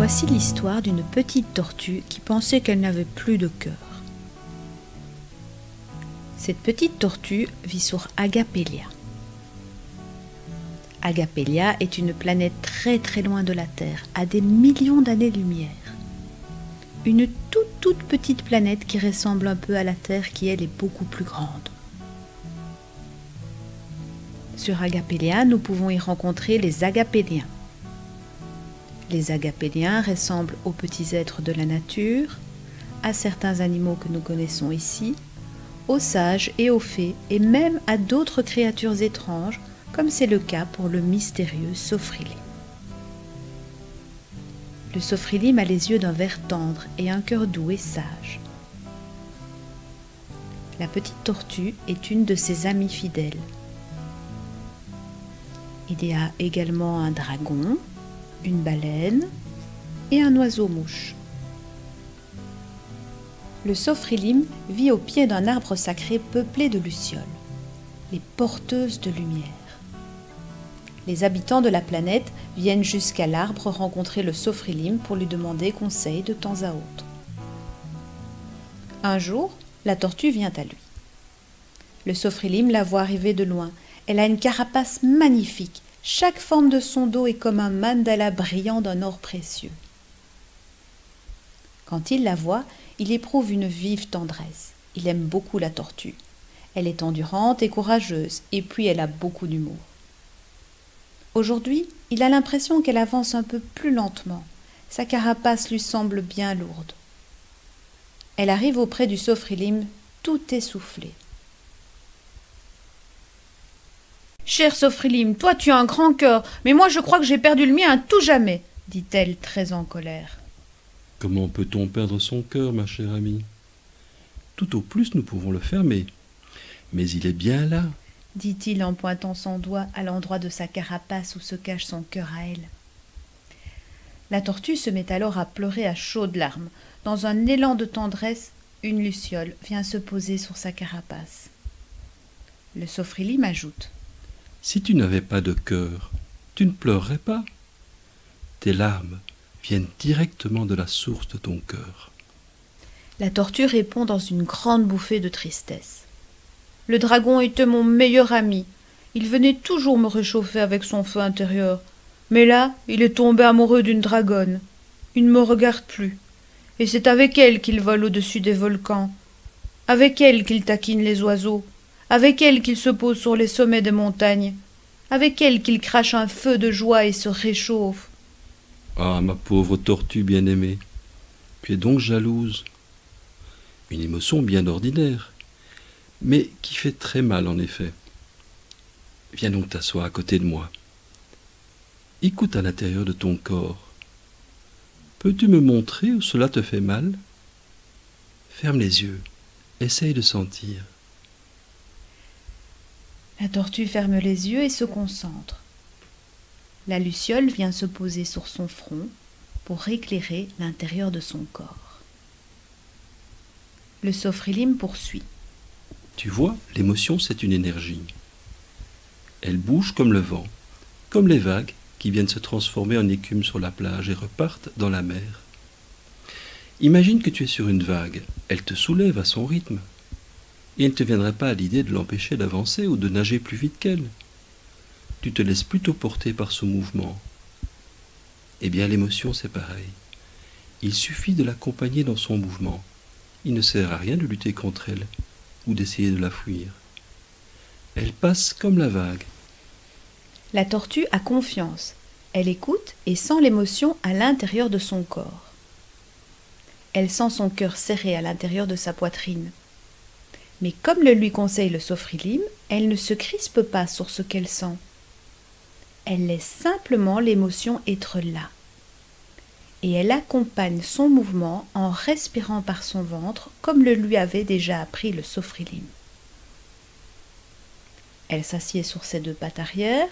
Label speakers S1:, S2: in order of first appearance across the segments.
S1: Voici l'histoire d'une petite tortue qui pensait qu'elle n'avait plus de cœur. Cette petite tortue vit sur Agapelia. Agapelia est une planète très très loin de la Terre, à des millions d'années-lumière. Une toute petite planète qui ressemble un peu à la Terre, qui elle est beaucoup plus grande. Sur Agapelia, nous pouvons y rencontrer les Agapéliens. Les Agapéliens ressemblent aux petits êtres de la nature, à certains animaux que nous connaissons ici, aux sages et aux fées, et même à d'autres créatures étranges, comme c'est le cas pour le mystérieux Sofrilim. Le Sofrilim a les yeux d'un vert tendre et un cœur doux et sage. La petite tortue est une de ses amies fidèles. Il y a également un dragon, une baleine et un oiseau-mouche. Le Sofrilim vit au pied d'un arbre sacré peuplé de lucioles, les porteuses de lumière. Les habitants de la planète viennent jusqu'à l'arbre rencontrer le Sofrilim pour lui demander conseil de temps à autre. Un jour, la tortue vient à lui. Le Sofrilim la voit arriver de loin. Elle a une carapace magnifique. Chaque forme de son dos est comme un mandala brillant d'un or précieux. Quand il la voit, il éprouve une vive tendresse. Il aime beaucoup la tortue. Elle est endurante et courageuse, et puis elle a beaucoup d'humour. Aujourd'hui, il a l'impression qu'elle avance un peu plus lentement. Sa carapace lui semble bien lourde. Elle arrive auprès du Sofrilim, tout essoufflée. « Cher Sofrilim, toi tu as un grand cœur, mais moi je crois que j'ai perdu le mien à tout jamais, » dit-elle très en colère.
S2: « Comment peut-on perdre son cœur, ma chère amie? Tout au plus nous pouvons le fermer, mais il est bien là, »
S1: dit-il en pointant son doigt à l'endroit de sa carapace où se cache son cœur à elle. La tortue se met alors à pleurer à chaudes larmes. Dans un élan de tendresse, une luciole vient se poser sur sa carapace. Le Sofrilim ajoute:
S2: « Si tu n'avais pas de cœur, tu ne pleurerais pas. Tes larmes viennent directement de la source de ton cœur. »
S1: La tortue répond dans une grande bouffée de tristesse. « Le dragon était mon meilleur ami. Il venait toujours me réchauffer avec son feu intérieur. Mais là, il est tombé amoureux d'une dragonne. Il ne me regarde plus. Et c'est avec elle qu'il vole au-dessus des volcans. Avec elle qu'il taquine les oiseaux. Avec elle qu'il se pose sur les sommets des montagnes. Avec elle qu'il crache un feu de joie et se réchauffe. »
S2: « Ah, ma pauvre tortue bien-aimée, tu es donc jalouse. Une émotion bien ordinaire, mais qui fait très mal en effet. Viens donc t'asseoir à côté de moi. Écoute à l'intérieur de ton corps. Peux-tu me montrer où cela te fait mal? Ferme les yeux, essaye de sentir. »
S1: La tortue ferme les yeux et se concentre. La luciole vient se poser sur son front pour éclairer l'intérieur de son corps. Le Sofrilim poursuit.
S2: « Tu vois, l'émotion, c'est une énergie. Elle bouge comme le vent, comme les vagues qui viennent se transformer en écume sur la plage et repartent dans la mer. Imagine que tu es sur une vague, elle te soulève à son rythme. Et il ne te viendrait pas à l'idée de l'empêcher d'avancer ou de nager plus vite qu'elle. Tu te laisses plutôt porter par ce mouvement. Eh bien, l'émotion, c'est pareil. Il suffit de l'accompagner dans son mouvement. Il ne sert à rien de lutter contre elle ou d'essayer de la fuir. Elle passe comme la vague.
S1: La tortue a confiance. Elle écoute et sent l'émotion à l'intérieur de son corps. Elle sent son cœur serré à l'intérieur de sa poitrine. Mais comme le lui conseille le Sofrilim, elle ne se crispe pas sur ce qu'elle sent. Elle laisse simplement l'émotion être là. Et elle accompagne son mouvement en respirant par son ventre, comme le lui avait déjà appris le Sofrilim. Elle s'assied sur ses deux pattes arrière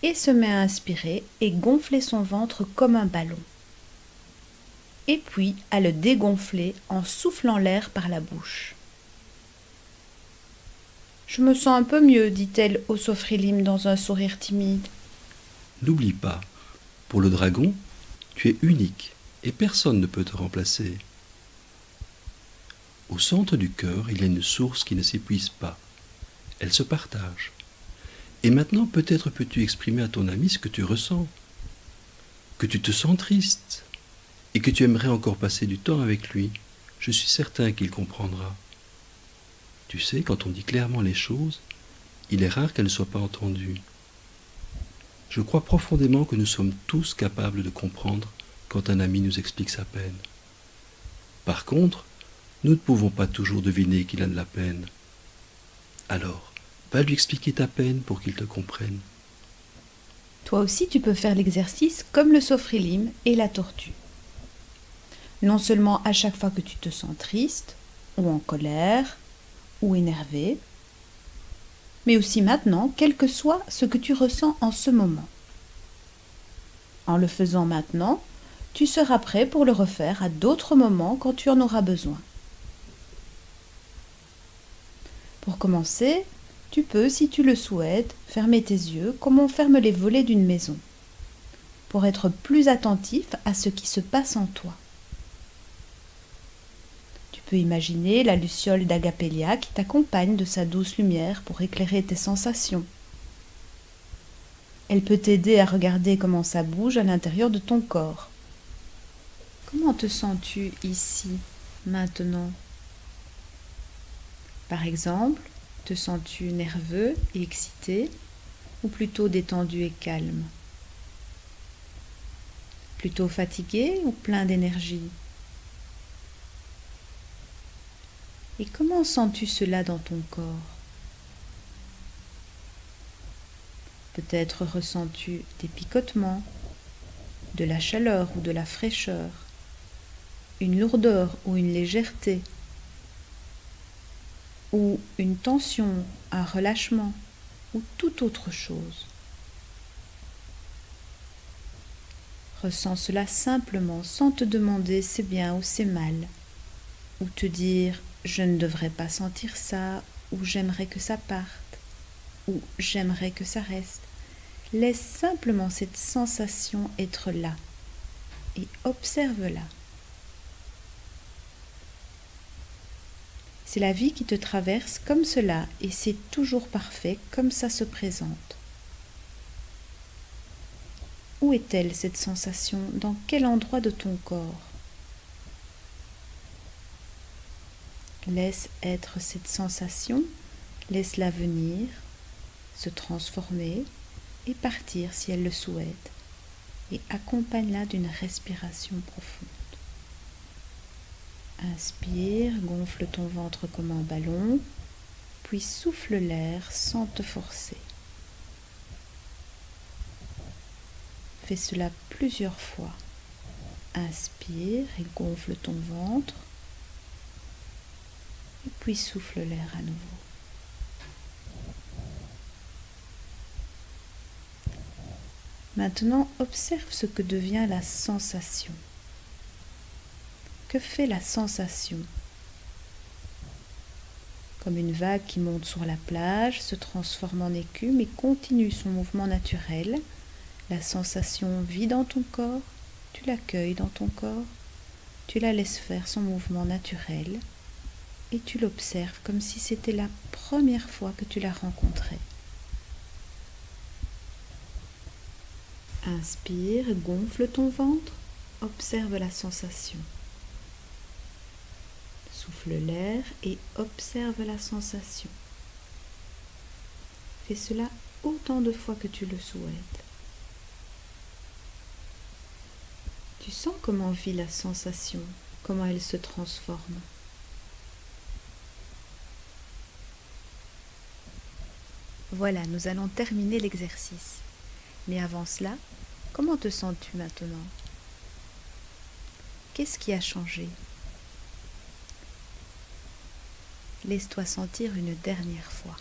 S1: et se met à inspirer et gonfler son ventre comme un ballon. Et puis à le dégonfler en soufflant l'air par la bouche. « Je me sens un peu mieux, » dit-elle au Sofrilim dans un sourire timide.
S2: N'oublie pas, pour le dragon, tu es unique et personne ne peut te remplacer. Au centre du cœur, il y a une source qui ne s'épuise pas. Elle se partage. Et maintenant, peut-être peux-tu exprimer à ton ami ce que tu ressens, que tu te sens triste et que tu aimerais encore passer du temps avec lui. Je suis certain qu'il comprendra. Tu sais, quand on dit clairement les choses, il est rare qu'elles ne soient pas entendues. Je crois profondément que nous sommes tous capables de comprendre quand un ami nous explique sa peine. Par contre, nous ne pouvons pas toujours deviner qu'il a de la peine. Alors, va lui expliquer ta peine pour qu'il te comprenne.
S1: Toi aussi, tu peux faire l'exercice comme le sophrélime et la tortue. Non seulement à chaque fois que tu te sens triste, ou en colère, ou énervé, mais aussi maintenant, quel que soit ce que tu ressens en ce moment. En le faisant maintenant, tu seras prêt pour le refaire à d'autres moments quand tu en auras besoin. Pour commencer, tu peux, si tu le souhaites, fermer tes yeux comme on ferme les volets d'une maison, pour être plus attentif à ce qui se passe en toi. Tu peux imaginer la luciole d'Agapélia qui t'accompagne de sa douce lumière pour éclairer tes sensations. Elle peut t'aider à regarder comment ça bouge à l'intérieur de ton corps. Comment te sens-tu ici, maintenant ? Par exemple, te sens-tu nerveux et excité ou plutôt détendu et calme ? Plutôt fatigué ou plein d'énergie ? Et comment sens-tu cela dans ton corps ? Peut-être ressens-tu des picotements, de la chaleur ou de la fraîcheur, une lourdeur ou une légèreté, ou une tension, un relâchement, ou toute autre chose. Ressens cela simplement sans te demander c'est bien ou c'est mal, ou te dire je ne devrais pas sentir ça, ou j'aimerais que ça parte, ou j'aimerais que ça reste. Laisse simplement cette sensation être là et observe-la. C'est la vie qui te traverse comme cela et c'est toujours parfait comme ça se présente. Où est-elle cette sensation? Dans quel endroit de ton corps? Laisse être cette sensation, laisse-la venir, se transformer et partir si elle le souhaite, et accompagne-la d'une respiration profonde. Inspire, gonfle ton ventre comme un ballon, puis souffle l'air sans te forcer. Fais cela plusieurs fois. Inspire et gonfle ton ventre, et puis souffle l'air à nouveau. Maintenant, observe ce que devient la sensation. Que fait la sensation? Comme une vague qui monte sur la plage, se transforme en écume et continue son mouvement naturel, la sensation vit dans ton corps, tu l'accueilles dans ton corps, tu la laisses faire son mouvement naturel et tu l'observes comme si c'était la première fois que tu la rencontrais. Inspire, gonfle ton ventre, observe la sensation. Souffle l'air et observe la sensation. Fais cela autant de fois que tu le souhaites. Tu sens comment vit la sensation, comment elle se transforme. Voilà, nous allons terminer l'exercice. Mais avant cela, comment te sens-tu maintenant? Qu'est-ce qui a changé? Laisse-toi sentir une dernière fois.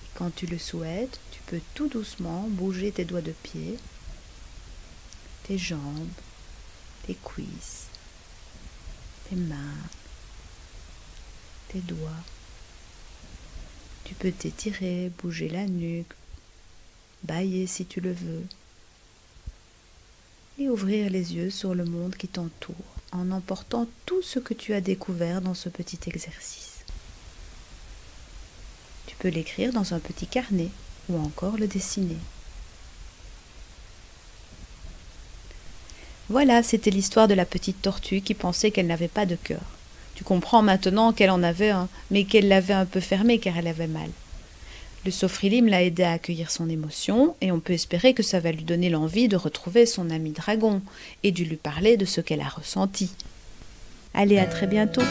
S1: Et quand tu le souhaites, tu peux tout doucement bouger tes doigts de pied, tes jambes, tes cuisses, tes mains, tes doigts. Tu peux t'étirer, bouger la nuque, bâiller si tu le veux, et ouvrir les yeux sur le monde qui t'entoure en emportant tout ce que tu as découvert dans ce petit exercice. Tu peux l'écrire dans un petit carnet ou encore le dessiner. Voilà, c'était l'histoire de la petite tortue qui pensait qu'elle n'avait pas de cœur. Tu comprends maintenant qu'elle en avait un, mais qu'elle l'avait un peu fermé car elle avait mal. Le sofrilim l'a aidé à accueillir son émotion et on peut espérer que ça va lui donner l'envie de retrouver son ami dragon et de lui parler de ce qu'elle a ressenti. Allez, à très bientôt!